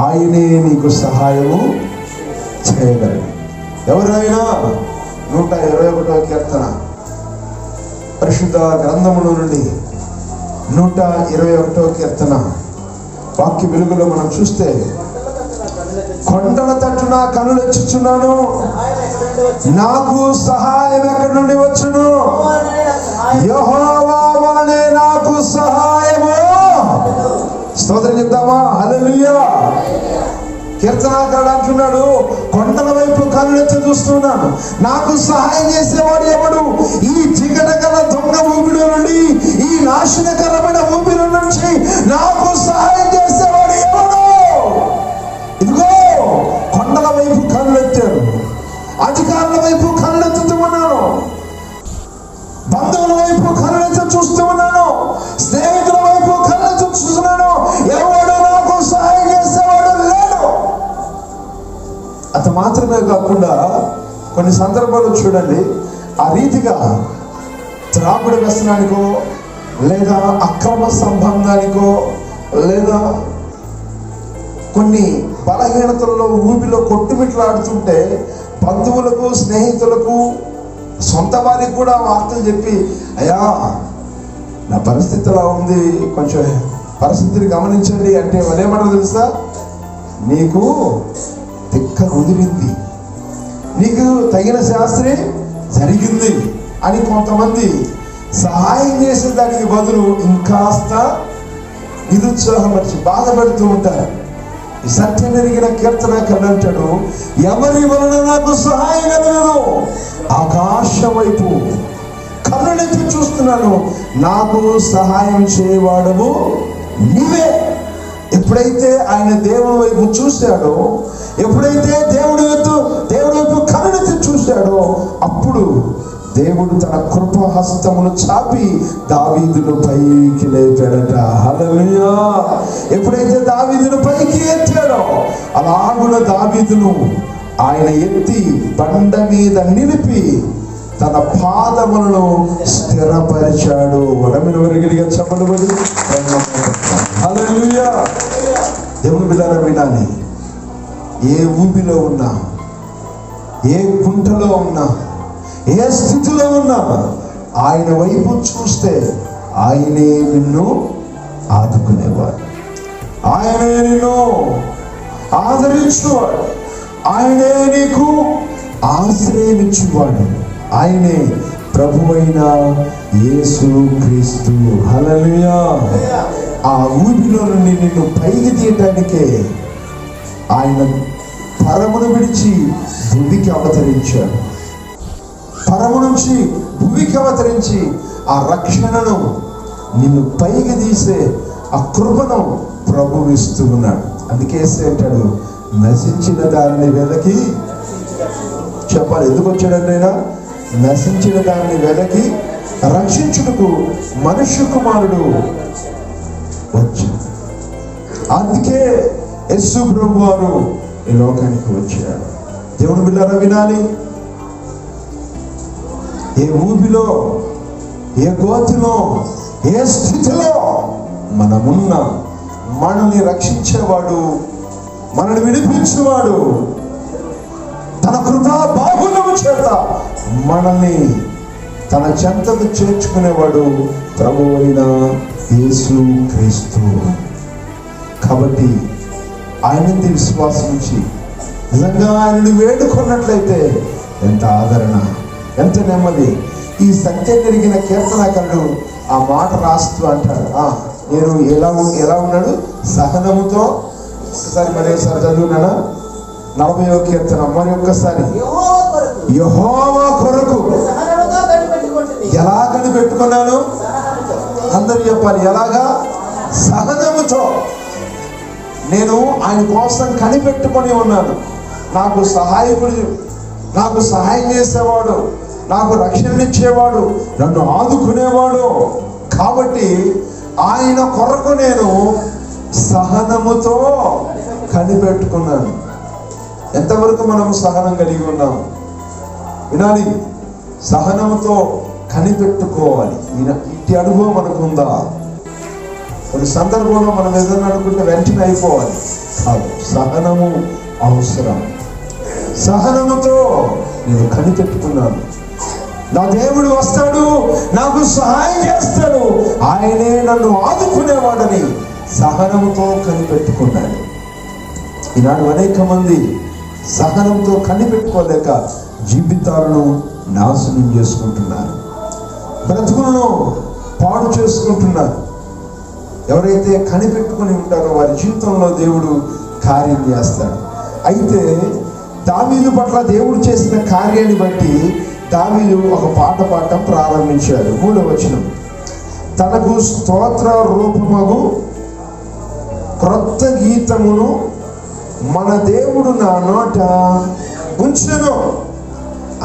ఆయనే నీకు సహాయము చేయగలడు. ఎవరైనా 121వ కీర్తన పరిశుద్ధ గ్రంథములో నుండి 121వ కీర్తన వాక్య వెలుగులో మనం చూస్తే, కొండల తట్టు నా కనులు ఎచ్చుచున్నాను, నాకు సహాయం ఎక్కడి నుండి వచ్చును? యెహోవానే నాకు సహాయము. స్తోత్రం చెప్తామా? హల్లెలూయా. కీర్తనాకారుడు అంటున్నాడు, కొండల వైపు కనులెత్తి చూస్తున్నాను, నాకు సహాయం చేసేవాడు ఎవడు? ఈ జిగటగల దొంగ ఊపిరి నుండి, ఈ నాశనకరమైన ఊపిరి నుంచి నాకు సహాయం చేసేవాడు ఎవడు? ఇదిగో కొండల వైపు కనులెత్తాను, అధికారుల వైపు కనులెత్తుతూ ఉన్నాను, బంధువుల వైపు కనులెత్తి చూస్తూ ఉన్నాను, స్నేహితుల వైపు కనులెత్తి చూస్తున్నాను. ఎవడు నాకు సహాయం చేసేవాడు లేడు. అది మాత్రమే కాకుండా కొన్ని సందర్భాలు చూడండి, ఆ రీతిగా త్రాగుడు వ్యసనానికో, లేదా అక్రమ సంబంధానికో, లేదా కొన్ని బలహీనతల్లో ఊబిలో కొట్టుమిట్లాడుతుంటే బంధువులకు, స్నేహితులకు, సొంత వారికి కూడా వార్తలు చెప్పి, అయ్యా నా పరిస్థితి ఎలా ఉంది, కొంచెం పరిస్థితిని గమనించండి అంటే వాళ్ళేమంటారు తెలుసా? నీకు తిక్క కుదిరింది, నీకు తగిన శాస్త్రి జరిగింది అని కొంతమంది సహాయం చేసే దానికి బదులు ఇంకాస్త నిరుత్సాహపరిచి బాధపడుతూ ఉంటారు. ఈ సత్యం ఎరిగిన కీర్తనాకారుడు అంటాడు, ఎవరి వలన నాకు సహాయం కలగదు? ఆకాశం వైపు కన్నులెత్తి చూస్తున్నాను, నాకు సహాయం చేయవాడవు నీవే. ఎప్పుడైతే ఆయన దేవుని వైపు చూశాడో, ఎప్పుడైతే దేవుడి వైపు కన్నులెత్తి చూశాడో, అప్పుడు దేవుడు తన కృపాహస్తమును చాపి దావీదును పైకి లేపాడట. హల్లెలూయా. ఎప్పుడైతే దావీదును పైకి ఎత్తాడో, అలాగున దావీదును ఆయన ఎత్తి బండ మీద నిలిపి తన పాదములను స్థిరపరిచాడు. వడమిన వరిగిరిగా చెప్పబడి. హల్లెలూయా. దేవుని బిడ్డలారా వినాలి, ఏ ఊబిలో ఉన్నా, ఏ గుంటలో ఉన్నా, ఏ స్థితిలో ఉన్నా ఆయన వైపు చూస్తే ఆయనే నిన్ను ఆదుకునేవాడు, ఆయనే నిన్ను ఆదరించువాడు, ఆయనే నీకు ఆశ్రయమిచ్చువాడు, ఆయనే ప్రభువైన యేసు క్రీస్తు. హల్లెలూయా. ఆ ఊబిలో నుండి నిన్ను పైకి తీయటానికే ఆయన పరమును విడిచి భూమికి అవతరించాడు. పరము నుంచి భూమికి అవతరించి ఆ రక్షణను, నిన్ను పైకి తీసే ఆ కృపను ప్రభువు ఇస్తూ ఉన్నాడు. అందుకే అంటాడు, నశించిన దాన్ని వెదకి చెప్పాలి. ఎందుకు వచ్చాడంటే ఆయన నశించిన దాన్ని వెదకి రక్షించుటకు మనుష్య కుమారుడు వచ్చాడు. అందుకే యేసు ప్రభు వారు ఈ లోకానికి వచ్చాడు. దేవుని బిడ్డలారా వినాలి, ఏ ఊబిలో, ఏ గోతిలో, ఏ స్థితిలో మనమున్న, మనల్ని రక్షించేవాడు, మనల్ని విడిపించేవాడు, తన కృపా బాహుళ్యము చేత మనల్ని తన చెంతకు చేర్చుకునేవాడు ప్రభువైన యేసు క్రీస్తు. కాబట్టి ఆయనది విశ్వాసం నుంచి నిజంగా ఆయనను వేడుకున్నట్లయితే ఎంత ఆదరణ, ఎంత నెమ్మది. ఈ సత్యం ఎరిగిన కీర్తనాకారుడు ఆ మాట రాస్తూ అంటాడు, నేను ఎలా ఉన్నాడు? సహనముతో. ఒకసారి మరొకసారి చదువునానా 40వ కీర్తన మరి ఒక్కసారి. యెహోవా కొరకు ఎలా కనిపెట్టుకున్నాను? అందరూ చెప్పాలి, ఎలాగా? సహనముతో నేను ఆయన కోసం కనిపెట్టుకొని ఉన్నాను. నాకు సహాయకుడు, నాకు సహాయం చేసేవాడు, నాకు రక్షణనిచ్చేవాడు, నన్ను ఆదుకునేవాడు. కాబట్టి ఆయన కొరకు నేను సహనముతో కనిపెట్టుకున్నాను. ఎంతవరకు మనం సహనం కలిగి ఉన్నాం వినాలి. సహనంతో కనిపెట్టుకోవాలి. ఇట్టి అనుభవం మనకు ఉందా? కొన్ని సందర్భంలో మనం ఏదైనా అనుకుంటే వెంటనే అయిపోవాలి కాదు, సహనము అవసరం. సహనముతో నేను కనిపెట్టుకున్నాను. నా దేవుడు వస్తాడు, నాకు సహాయం చేస్తాడు, ఆయనే నన్ను ఆదుకునేవాడని సహనంతో కనిపెట్టుకున్నాడు. ఈనాడు అనేక మంది సహనంతో కనిపెట్టుకోలేక జీవితాలను నాశనం చేసుకుంటున్నారు, బ్రతుకులను పాడు చేసుకుంటున్నారు. ఎవరైతే కనిపెట్టుకుని ఉంటారో వారి జీవితంలో దేవుడు కార్యం చేస్తాడు. అయితే దావీదు పట్ల దేవుడు చేసిన కార్యాన్ని బట్టి దావీదు ఒక పాట పాడటం ప్రారంభించాడు. 3వ వచనం, తనకు స్తోత్ర రూపమగు క్రొత్త గీతమును మన దేవుడు నా నోట ఉంచెను.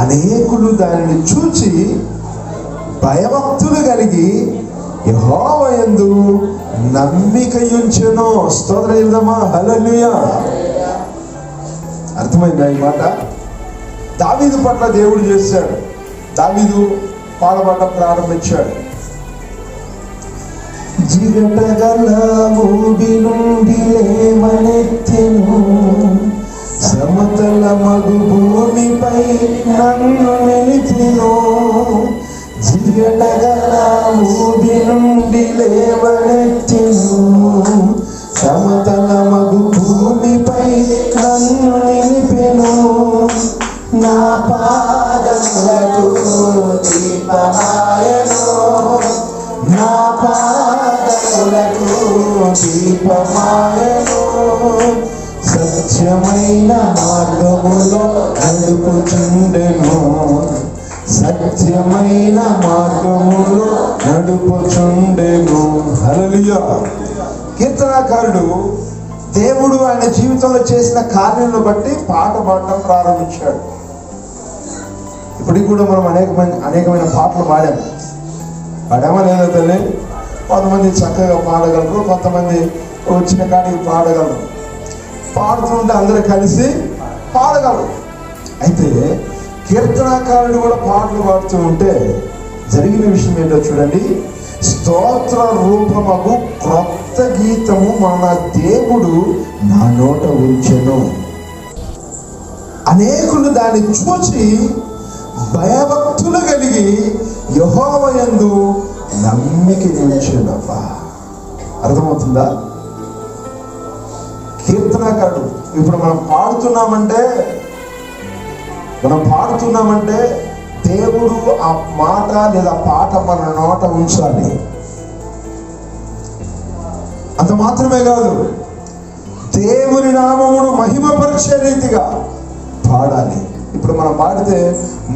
అనేకులు దానిని చూచి భయభక్తులు కలిగి యెహోవా యందు నమ్మికయుంచెను. స్తోత్రం చెప్దామా? హల్లెలూయా. అర్థమైందా ఈ మాట? దావీదు పట్ల దేవుడు చేశాడు. దావీదు పాడబడటం ప్రారంభించాడు. జిగటగల ఊబి నుండి లేవనెత్తెను, సమతల మగు భూమిపై నన్ను నిలిపెను. జిగటగల ఊబి నుండి లేవనెత్తెను, సమతల మగు భూమిపై నన్ను నిలిపెను. నా పాదములకు దీపమాయెను, నా పాదములకు దీపమాయెను. సత్యమైన మార్గములో నడుపుచుండెను, సత్యమైన మార్గములో నడుపుచుండెను. హల్లెలూయా. కీర్తనాకారుడు దేవుడు ఆయన జీవితంలో చేసిన కార్యాలను బట్టి పాట పాడటం ప్రారంభించాడు. ఇప్పటికి కూడా మనం అనేకమైన పాటలు పాడామా లేదా తల్లి? కొంతమంది చక్కగా పాడగలరు, కొంతమంది వచ్చిన కాడికి పాడగలరు. పాడుతుంటే అందరూ కలిసి పాడగలరు. అయితే కీర్తనాకారుడు కూడా పాటలు పాడుతూ ఉంటే జరిగిన విషయం ఏంటో చూడండి. స్తోత్ర రూపమగు క్రొత్త గీతము మన దేవుడు నా నోట ఉంచెను. అనేకులు దాన్ని చూచి భయభక్తులు కలిగి యెహోవా యందు నమ్మిక ఉంచెనబ్బా. అర్థమవుతుందా? కీర్తనాకారుడు ఇప్పుడు మనం పాడుతున్నామంటే దేవుడు ఆ మాట లేదా పాట మన నోట ఉంచాలి. అంత మాత్రమే కాదు, దేవుని నామమును మహిమపరిచే రీతిగా పాడాలి. ఇప్పుడు మనం పాడితే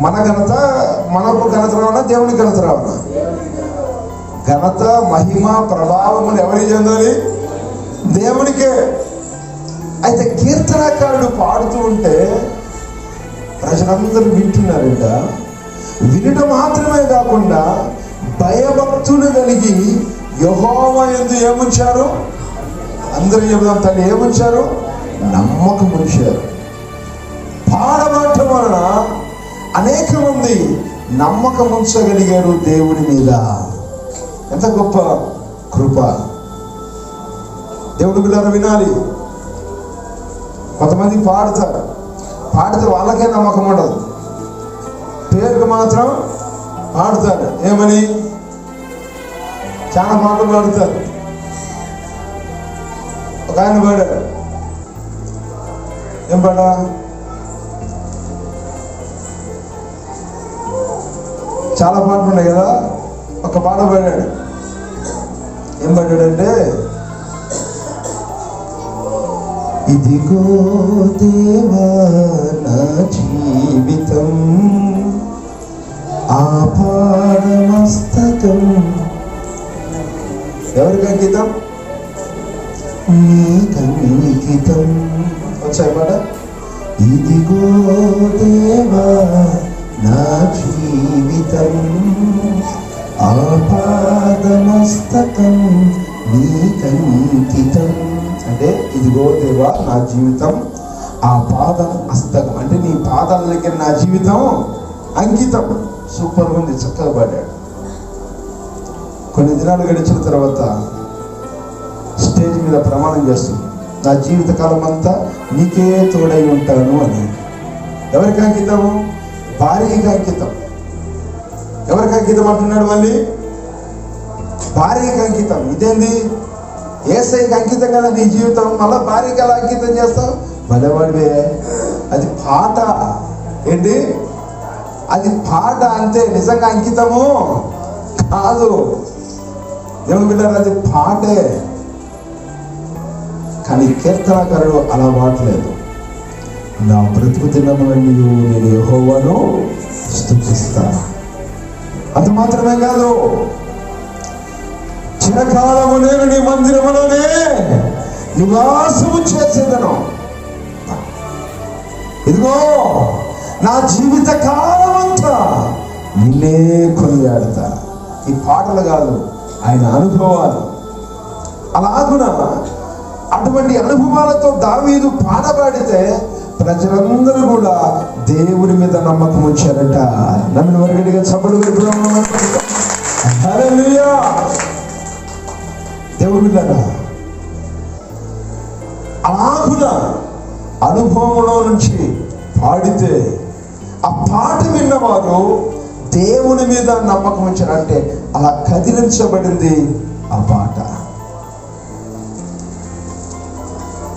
మనకు ఘనత రావనా, దేవుని ఘనత రావనా? ఘనత, మహిమ, ప్రభావములు ఎవరికి చెందాలి? దేవునికే. అయితే కీర్తనకారుడు పాడుతూ ఉంటే ప్రజలందరూ వింటున్నారంట. వినటం మాత్రమే కాకుండా భయభక్తులు కలిగి యెహోవా యందు ఏముంచారు? అందరూ చెబుదాం తల్లి, ఏముంచారు? నమ్మకం ఉంచారు. పాడబడటం వలన అనేక మంది నమ్మకం ఉంచగలిగారు దేవుని మీద. ఎంత గొప్ప కృప! దేవుడి బిడ్డలు వినాలి. కొంతమంది పాడితే వాళ్ళకే నమ్మకం ఉండదు, పేరుకు మాత్రం పాడుతారు. ఏమని? చాలా పాటలు పాడుతారు. ఒక ఆయన పాడారు, ఏం పాట? చాలా పాటలు ఉన్నాయి కదా. ఒక పాట పాడాడు, ఏం పడ్డాడంటే, ఇదిగో దేవా నా జీవితం ఆపాదమస్తకం. ఎవరికి అంకితం? నీకంకితం. వచ్చాయి మాట, ఇదిగో దేవా నా జీవితం ఆపాదమస్తకం నీకంకితం. అంటే ఇదిగో దేవా నా జీవితం ఆపాదం హస్తకం, అంటే నీ పాదాల దగ్గర నా జీవితం అంకితం. సూపర్ ఉంది, చక్కగా పాడాడు. కొన్ని దినాలు గడిచిన తర్వాత స్టేజ్ మీద ప్రమాణం చేస్తుంది, నా జీవిత కాలం అంతా నీకే తోడై ఉంటాను అని. ఎవరికి అంకితము? భార్యకి అంకితం. ఎవరికి అంకితం అంటున్నాడు? మళ్ళీ భార్యకి అంకితం. ఇదేంది? యేసయ్యకి అంకితం కదా నీ జీవితం, మళ్ళీ భార్యకి ఎలా అంకితం చేస్తావు? భలేవాడివే. అది పాట. ఏంటి అది? పాట అంతే, నిజంగా అంకితము కాదు. దేవుని బిడ్డలారా, అది పాటే. కానీ కీర్తనకారుడు అలా వాడలేదు. నా బ్రతుకు దినములన్నీ నేను యెహోవాను స్తుతిస్తాను. అంత మాత్రమే కాదు, చిరకాలము నేను నీ మందిరములోనే నివాసము చేసేదను. ఇదిగో నా జీవిత కాలం అంతా నిన్నే కొనియాడతా. ఈ పాటలు కాదు, ఆయన అనుభవాలు. అలాగున అటువంటి అనుభవాలతో దావీదు పాడబాడితే ప్రజలందరూ కూడా దేవుని మీద నమ్మకం ఉంచారట. నన్ను వరగడిగా చప్పట్లు కొట్టుదాం. హల్లెలూయా. దేవుని బిడ్డలారా, అలాగున అనుభవంలో నుంచి పాడితే ఆ పాట విన్నవారు దేవుని మీద నమ్మకం ఉంచారంటే అలా కదిలించబడింది ఆ పాట.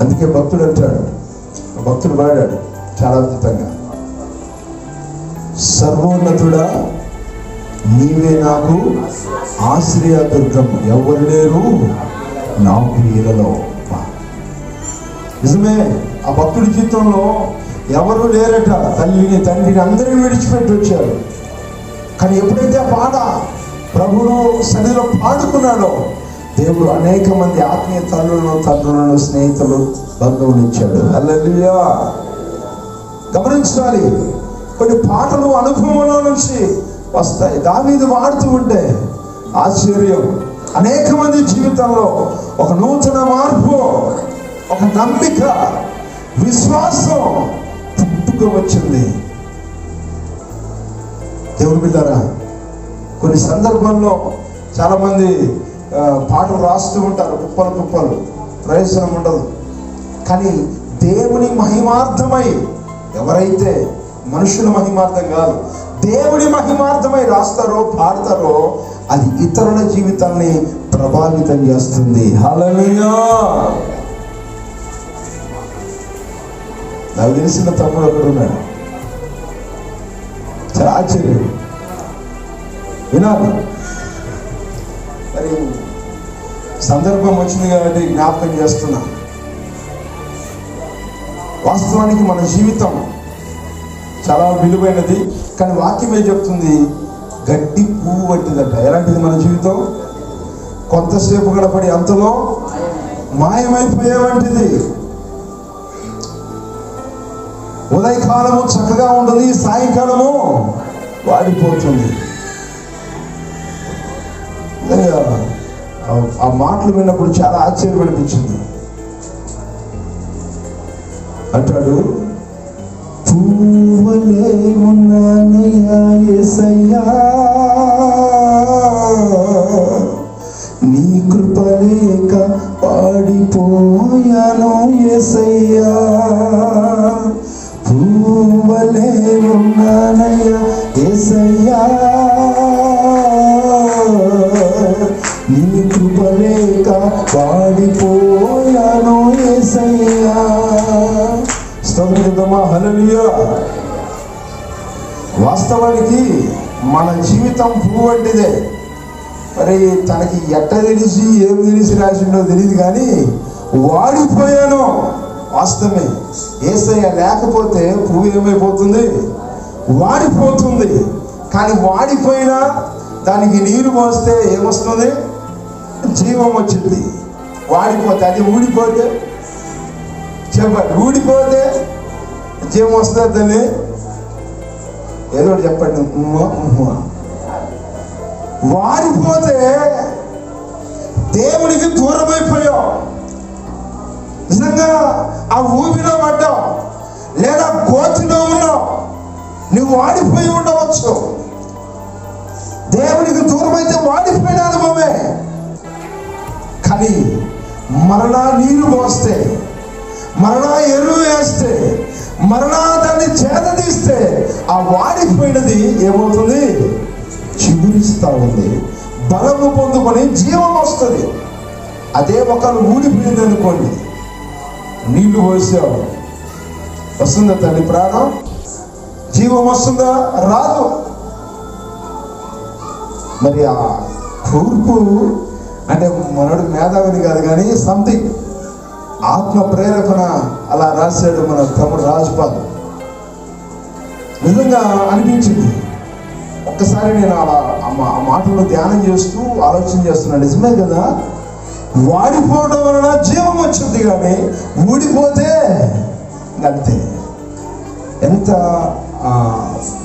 అందుకే భక్తుడు అంటాడు, భక్తుడు పాడాడు చాలా అద్భుతంగా, సర్వోన్నతుడా నీవే నాకు ఆశ్రయ దుర్గం, ఎవరు లేరు నాకు ఈలలో. నిజమే, ఆ భక్తుడి జీవితంలో ఎవరు లేరట. తల్లిని తండ్రిని అందరినీ విడిచిపెట్టి వచ్చారు. కానీ ఎప్పుడైతే ఆ పాట ప్రభువును సన్నిధిలో పాడుకున్నాడో దేవుడు అనేక మంది ఆత్మీయ తల్లులను తండ్రులను స్నేహితులు బంధువులు ఇచ్చాడు. హల్లెలూయా. గమనించాలి, కొన్ని పాటలు అనుభవంలో నుంచి వస్తాయి. దావీదు వాడుతూ ఉంటే ఆశ్చర్యం. అనేక మంది జీవితంలో ఒక నూతన మార్పు, ఒక నమ్మిక, విశ్వాసం పుట్టుకు వచ్చింది. దేవుని బిడ్డలారా, కొన్ని సందర్భాల్లో చాలా మంది పాటలు రాస్తూ ఉంటారు, కుప్పలు ప్రయోజనం ఉండదు. కానీ దేవుని మహిమార్థమై ఎవరైతే, మనుషుల మహిమార్థం కాదు, దేవుని మహిమార్థమై రాస్తారో పాడతారో అది ఇతరుల జీవితాన్ని ప్రభావితం చేస్తుంది. హల్లెలూయా. నాకు తెలిసిన తమ్ముడు ఒకడు ఉన్నాడు, చాలా ఆశ్చర్యం. వినాలి, మరి సందర్భం వచ్చింది కాబట్టి జ్ఞాపకం చేస్తున్నా. వాస్తవానికి మన జీవితం చాలా విలువైనది, కానీ వాక్యమే చెప్తుంది గడ్డి పువ్వు వంటిదట. ఎలాంటిది మన జీవితం? కొంతసేపు గడపడి అంతలో మాయమైపోయే వంటిది. ఉదయకాలము చక్కగా ఉంటుంది, సాయంకాలము వాడిపోతుంది. ఆ మాటలు విన్నప్పుడు చాలా ఆశ్చర్యపడిపించింది. అంటాడు, పువ్వులే ఉన్నానయ్యా యేసయ్యా, నీ కృప లేక పాడిపోయాను యేసయ్యా. పువ్వులే ఉన్నానయ్యా యేసయ్యా, నీ కృప లేక పాడిపోయాను యేసయ్యా. స్తోత్రమా, హల్లెలూయా. వాస్తవానికి మన జీవితం పువ్వు వంటిదే. మరి తనకి ఎట్ట తెలిసి ఏం తెలిసి రాసిండో తెలియదు, కానీ వాడిపోయాను. వాస్తవమే, యేసయ్య లేకపోతే పువ్వు ఏమైపోతుంది? వాడిపోతుంది. కానీ వాడిపోయినా దానికి నీరు పోస్తే ఏమొస్తుంది? జీవం వచ్చింది. వాడిపోతే, అది ఊడిపోతే చెప్పండి, ఊడిపోతే జీవం వస్తుంది. దాన్ని ఏదో చెప్పండి. వాడిపోతే దేవునికి దూరమైపోయావు. నిజంగా ఆ ఊపిలో పడ్డావు, లేదా గోతిలో ఉన్నావు, నువ్వు వాడిపోయి ఉండవచ్చు. దేవునికి దూరమైతే వాడిపోయిన అనుభవమే. కానీ మరలా నీరు పోస్తే, మరలా ఎరువు వేస్తే, మరలా దాన్ని చేదతీస్తే ఆ వాడిపోయినది ఏమవుతుంది? చిగురిస్తా ఉంది, బలము పొందుకొని జీవం వస్తుంది. అదే ఒకరు ఊడిపోయింది అనుకోండి, నీళ్లు పోసావు, వస్తుందా తల్లి ప్రాణం? జీవం వస్తుందా? రాదు. మరి ఆ కూర్పు అంటే మనడు మేధావిని కాదు, కానీ సంథింగ్ ఆత్మ ప్రేరేపణ అలా రాశాడు మన తమ్ముడు రాజుపాల్. నిజంగా అనిపించింది. ఒక్కసారి నేను అలా ఆ మాటలు ధ్యానం చేస్తూ ఆలోచన చేస్తున్నాను. నిజమే కదా, వాడిపోవడం వలన జీవం వచ్చింది, కానీ ఊడిపోతే అంతే. ఎంత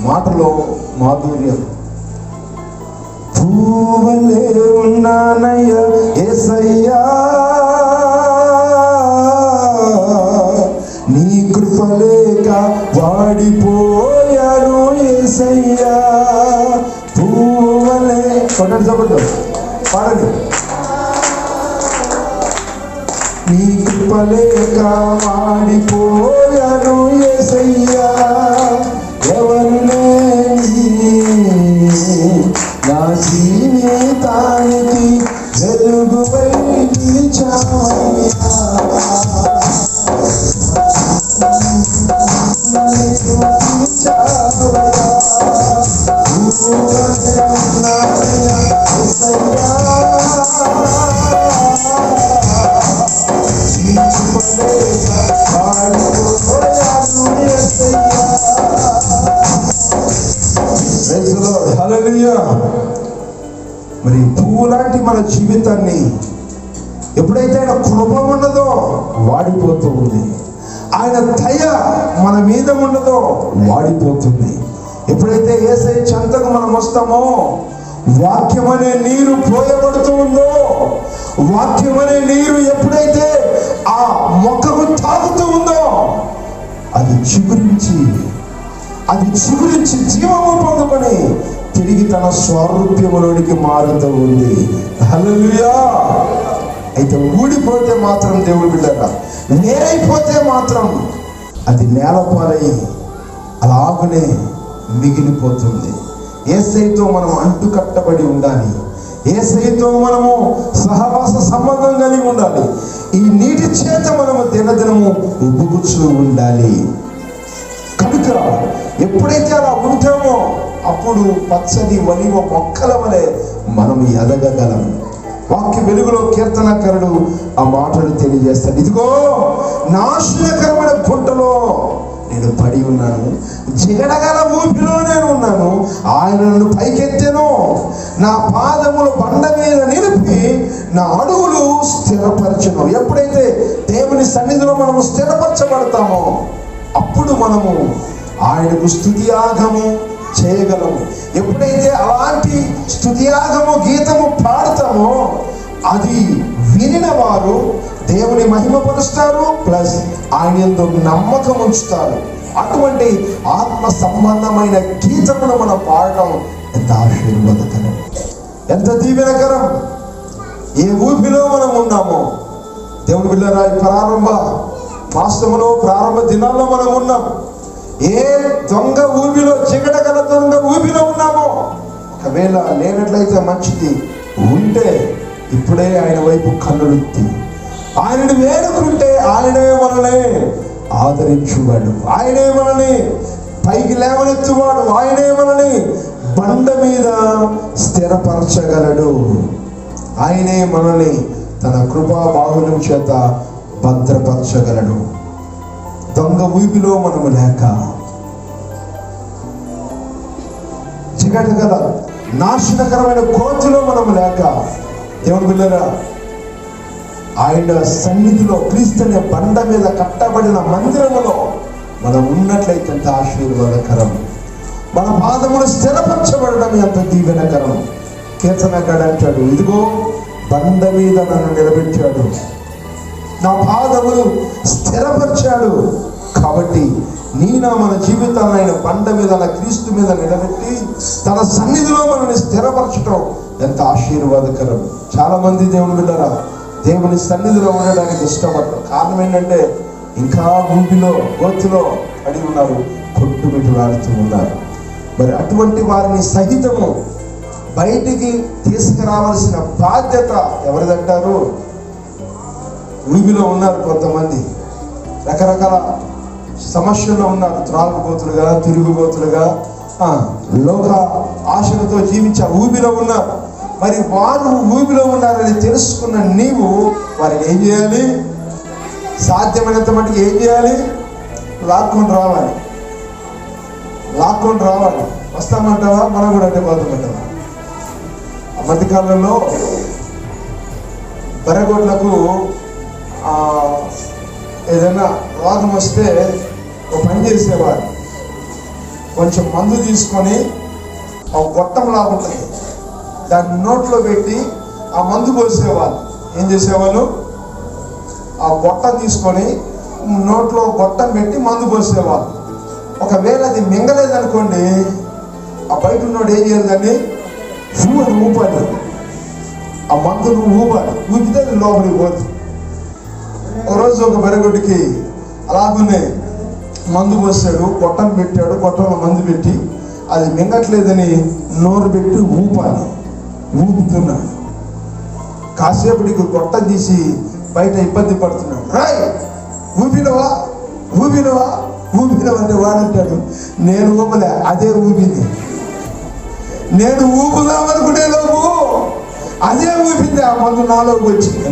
మాటలో మాధుర్యం. పూవలే ఉన్నానయ్య యేసయ్యా, నీ కృపలేక వాడిపోయాను యేసయ్యా. పూవలే కొట్టండి, చెప్పండి, పాడండి. నీ కృపలేక వాడిపోయాను యేసయ్యా, ఎవరు లేని నా జీవితానికి వెలుగువై నిలిచావయ్యా. మరి పువ్వు లాంటి మన జీవితాన్ని ఎప్పుడైతే ఆయన కృప ఉన్నదో వాడిపోతూ ఉంది, ఆయన దయ మన మీద ఉన్నదో వాడిపోతుంది. ఎప్పుడైతే యేసయ్య చెంతకు మనం వస్తామో, వాక్యం అనే నీరు పోయబడుతూ ఉందో, వాక్యం అనే నీరు ఎప్పుడైతే ఆ మొక్కకు తాగుతూ ఉందో, అది చిగురించి జీవము పొందుకొని తిరిగి తన స్వరూప్యములోనికి మారుతూ ఉంది. హల్లెలూయా. అయితే ఊడిపోతే మాత్రం దేవుడు బిడ్డగా, నేరైపోతే మాత్రం అది నేలపాలై అలాగనే మిగిలిపోతుంది. యేసయ్యతో మనం అంటుకట్టబడి ఉండాలి, యేసయ్యతో మనము సహవాస సంబంధం కలిగి ఉండాలి. ఈ నీటి చేత మనము దినదినము ఉబ్బుగుచ్చు ఉండాలి. కనుక ఎప్పుడైతే అలా ఉంటామో అప్పుడు పచ్చని ఒలివ మొక్కల వలె మనం ఎదగగలం. వాక్య వెలుగులో కీర్తనకారుడు ఆ మాటలు తెలియజేస్తాడు. ఇదిగో నాశనకరమైన గుంటలో నేను పడి ఉన్నాను, జిగడగల ఊపిలో నేను ఉన్నాను, ఆయన నన్ను పైకెత్తెను, నా పాదములు బండ మీద నిలిపి నా అడుగులు స్థిరపరచును. ఎప్పుడైతే దేవుని సన్నిధిలో మనము స్థిరపరచబడతామో అప్పుడు మనము ఆయనకు స్తుతియాగము చేయగలము. ఎప్పుడైతే అలాంటి స్తుతియాగము గీతము పాడతామో అది వినిన వారు దేవుని మహిమపరుస్తారు, ప్లస్ ఆయన యందు నమ్మకం ఉంచుతారు. అటువంటి ఆత్మ సంబంధమైన గీతమును మనం పాడటం ఎంత ఆశీర్వాదకరం, ఎంత దీవెనకరం. ఏ ఊపిలో మనం ఉన్నామో దేవుని బిడ్డలారా, ప్రారంభ మాసములో ప్రారంభ దినాల్లో మనం ఉన్నాం. ఏ దొంగ ఊపిలో, చిగడగల దొంగ ఊపిలో ఉన్నామో, ఒకవేళ లేనట్లయితే మంచిది, ఉంటే ఇప్పుడే ఆయన వైపు కన్నులెత్తి ఆయనను వేడుకుంటే ఆయనే మనల్ని ఆదరించువాడు, ఆయనే మనల్ని పైకి లేవనెత్తువాడు, ఆయనే మనల్ని బండ మీద స్థిరపరచగలడు. ఆయనే మనల్ని తన కృపా బాహుల్యం చేత భద్రపరచగలడు. దొంగ ఊపిలో మనము లేక, చిగట గల నాశనకరమైన కోతిలో మనము లేక, దేవుని బిడ్డలారా, ఆయన సన్నిధిలో క్రీస్తు అనే బండ మీద కట్టబడిన మందిరములో మనం ఉన్నట్లయితే ఎంత ఆశీర్వాదకరం. మన పాదములు స్థిరపరచబడడం ఎంత దీవెనకరం. కీర్తనకాడు అంటాడు, ఇదిగో బండ మీద నన్ను నిలబెట్టాడు, నా పాదములు స్థిరపరిచాడు. కాబట్టి మన జీవితాన్ని ఆయన బండ మీద, క్రీస్తు మీద నిలబెట్టి తన సన్నిధిలో మనల్ని స్థిరపరచడం ఎంత ఆశీర్వాదకరం. చాలా మంది దేవుని బిడ్డలారా దేవుని సన్నిధిలో ఉండడానికి ఇష్టపడతారు. కారణం ఏంటంటే ఇంకా ఊపిలో గోతులో పడి ఉన్నారు, కొట్టుమిట్టులాడుతూ ఉన్నారు. మరి అటువంటి వారిని సహితము బయటికి తీసుకురావాల్సిన బాధ్యత ఎవరిదంటారు? ఊబిలో ఉన్నారు కొంతమంది, రకరకాల సమస్యల్లో ఉన్నారు, త్రాగుబోతులుగా, తిరుగుబోతులుగా, లోక ఆశలతో జీవించే ఊబిలో ఉన్నారు. మరి వారు ఊబిలో ఉన్నారని తెలుసుకున్న నీవు వారికి ఏం చేయాలి? సాధ్యమైనంత మటుకు ఏం చేయాలి? లాక్కొని రావాలి. వస్తామంటావా? మనం కూడా అంటే పోతామంటావా? మధ్యకాలంలో బర్రెగొడ్లకు ఏదైనా రోగం వస్తే ఒక పని చేసేవారు, కొంచెం మందు తీసుకొని ఒక గొట్టం లాగుంటుంది, దాన్ని నోట్లో పెట్టి ఆ మందు పోసేవాళ్ళు. ఏం చేసేవాళ్ళు? ఆ గొట్టం తీసుకొని నోట్లో గొట్టం పెట్టి మందు పోసేవాళ్ళు. ఒకవేళ అది మింగలేదనుకోండి, ఆ బయట ఉన్నోడు ఏం చేయాలి? దాన్ని ఊపాలి, ఆ మందును ఊపితే అది లోపలికి పోతుంది. ఒకరోజు ఒక బెరగొడ్డికి అలాగనే మందు పోసాడు, గొట్టం పెట్టాడు, గొట్టంలో మందు పెట్టి అది మింగట్లేదని నోరు పెట్టి ఊపుతున్నాడు. కాసేపటికి గొట్టం తీసి బయట ఇబ్బంది పడుతున్నాడు. రాయ్ ఊపినవా అంటే వాడంటాడు, నేను ఊపలే, అదే ఊపింది. నేను ఊపుదామనుకునే లోపు అదే ఊపింది, ఆ మందు నాలోకి వచ్చింది.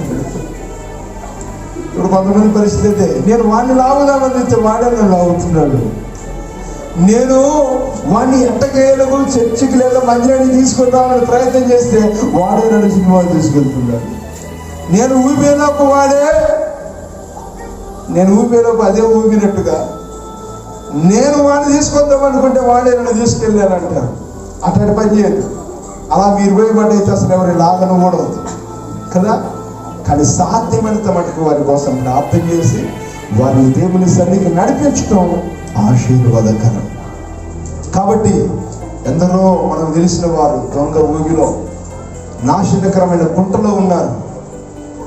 ఇప్పుడు కొంతమంది పరిస్థితి అయితే, నేను వాడిని లాగుదామని చెప్తే వాడే నన్ను లాగుతున్నాడు. నేను వాడిని ఎట్టకేలకు చర్చికి లేదా మందిరాన్ని తీసుకుందామని ప్రయత్నం చేస్తే వాడే నన్ను సినిమాలు తీసుకెళ్తున్నాడు. నేను ఊపేలోపు అదే ఊపినట్టుగా నేను వాడిని తీసుకొద్దాం అనుకుంటే వాడే నన్ను తీసుకెళ్ళానంటారు. అట్లాంటి పని చేయదు. అలా మీరు పోయబడ్డైతే అసలు ఎవరి లాగను కూడా అవుతుంది కదా. కానీ సాధ్యమైనంత మటుకు వారి కోసం ప్రార్థన చేసి వారిని దేవుని సన్నిధికి నడిపించడం ఆశీర్వాదకరం. కాబట్టి ఎందరో మనకు తెలిసిన వారు దొంగ ఊగిలో, నాశనకరమైన గుంటలో ఉన్నారు.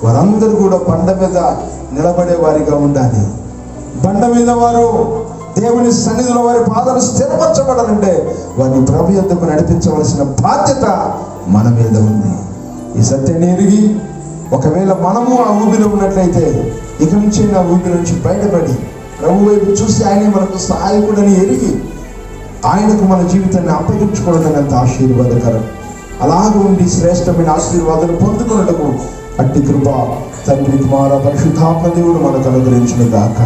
వారందరూ కూడా బండ మీద నిలబడే వారిగా ఉండాలి. బండ మీద వారు దేవుని సన్నిధిలో వారి పాదాలు స్థిరపరచబడాలంటే వారిని ప్రభు యొద్దకు నడిపించవలసిన బాధ్యత మన మీద ఉంది. ఈ సత్యాన్ని ఎరిగి ఒకవేళ మనము ఆ ఊబిలో ఉన్నట్లయితే ఇక నుంచి ఆ ఊబి నుంచి బయటపడి ప్రభు వైపు చూసి ఆయనే మనకు సహాయకుడని ఎరిగి ఆయనకు మన జీవితాన్ని అప్పగించుకోవడం ఎంత ఆశీర్వాదకరం. అలాగ ఉండి శ్రేష్టమైన ఆశీర్వాదాలు పొందుకున్నటకు అట్టి కృప తండ్రి కుమార పరిశుద్ధాత్మ దేవుడు మనకు అనుగ్రహించును గాక.